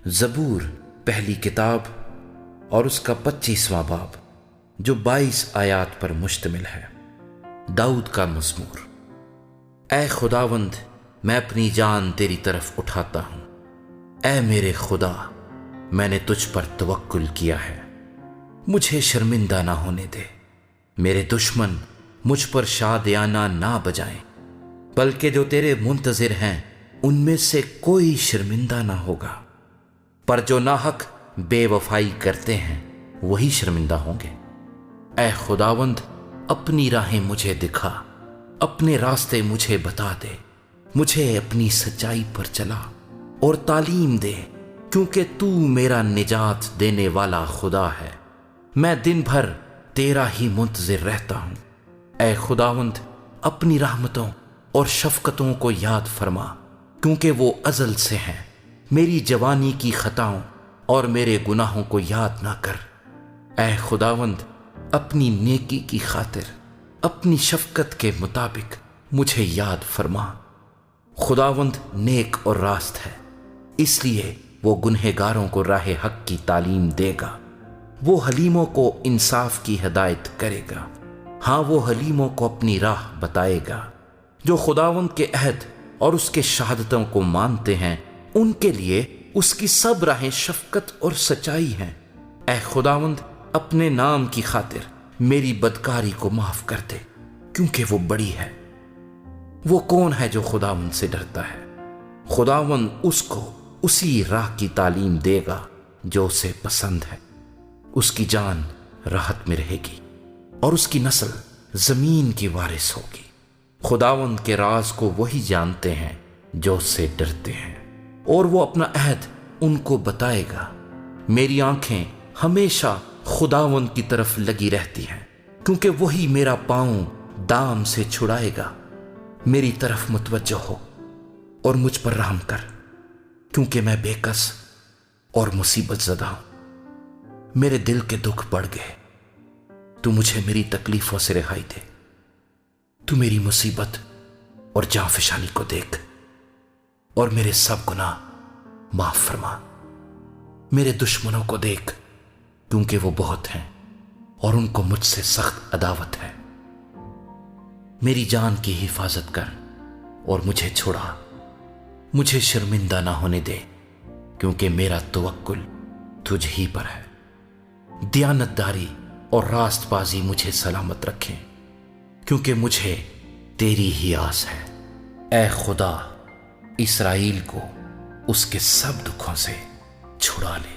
زبور پہلی کتاب اور اس کا 25واں باب جو 22 آیات پر مشتمل ہے۔ داؤد کا مزمور۔ اے خداوند، میں اپنی جان تیری طرف اٹھاتا ہوں۔ اے میرے خدا، میں نے تجھ پر توکل کیا ہے، مجھے شرمندہ نہ ہونے دے۔ میرے دشمن مجھ پر شادیانہ نہ بجائیں، بلکہ جو تیرے منتظر ہیں ان میں سے کوئی شرمندہ نہ ہوگا۔ پر جو ناحق بے وفائی کرتے ہیں وہی شرمندہ ہوں گے۔ اے خداوند، اپنی راہیں مجھے دکھا، اپنے راستے مجھے بتا دے، مجھے اپنی سچائی پر چلا اور تعلیم دے، کیونکہ تو میرا نجات دینے والا خدا ہے۔ میں دن بھر تیرا ہی منتظر رہتا ہوں۔ اے خداوند، اپنی رحمتوں اور شفقتوں کو یاد فرما، کیونکہ وہ ازل سے ہیں۔ میری جوانی کی خطاؤں اور میرے گناہوں کو یاد نہ کر۔ اے خداوند، اپنی نیکی کی خاطر اپنی شفقت کے مطابق مجھے یاد فرما۔ خداوند نیک اور راست ہے، اس لیے وہ گنہگاروں کو راہ حق کی تعلیم دے گا۔ وہ حلیموں کو انصاف کی ہدایت کرے گا۔ ہاں، وہ حلیموں کو اپنی راہ بتائے گا۔ جو خداوند کے عہد اور اس کے شہادتوں کو مانتے ہیں ان کے لیے اس کی سب راہیں شفقت اور سچائی ہیں۔ اے خداوند، اپنے نام کی خاطر میری بدکاری کو معاف کر دے، کیونکہ وہ بڑی ہے۔ وہ کون ہے جو خداوند سے ڈرتا ہے؟ خداوند اس کو اسی راہ کی تعلیم دے گا جو اسے پسند ہے۔ اس کی جان راحت میں رہے گی اور اس کی نسل زمین کی وارث ہوگی۔ خداوند کے راز کو وہی جانتے ہیں جو اس سے ڈرتے ہیں، اور وہ اپنا عہد ان کو بتائے گا۔ میری آنکھیں ہمیشہ خداوند کی طرف لگی رہتی ہیں، کیونکہ وہی میرا پاؤں دام سے چھڑائے گا۔ میری طرف متوجہ ہو اور مجھ پر رحم کر، کیونکہ میں بے کس اور مصیبت زدہ ہوں۔ میرے دل کے دکھ بڑھ گئے، تو مجھے میری تکلیفوں سے رہائی دے۔ تو میری مصیبت اور جانفشانی کو دیکھ اور میرے سب گناہ معاف فرما۔ میرے دشمنوں کو دیکھ، کیونکہ وہ بہت ہیں اور ان کو مجھ سے سخت عداوت ہے۔ میری جان کی حفاظت کر اور مجھے چھڑا، مجھے شرمندہ نہ ہونے دے، کیونکہ میرا توکل تجھ ہی پر ہے۔ دیانتداری اور راست بازی مجھے سلامت رکھیں، کیونکہ مجھے تیری ہی آس ہے۔ اے خدا، اسرائیل کو اس کے سب دکھوں سے چھڑا لے۔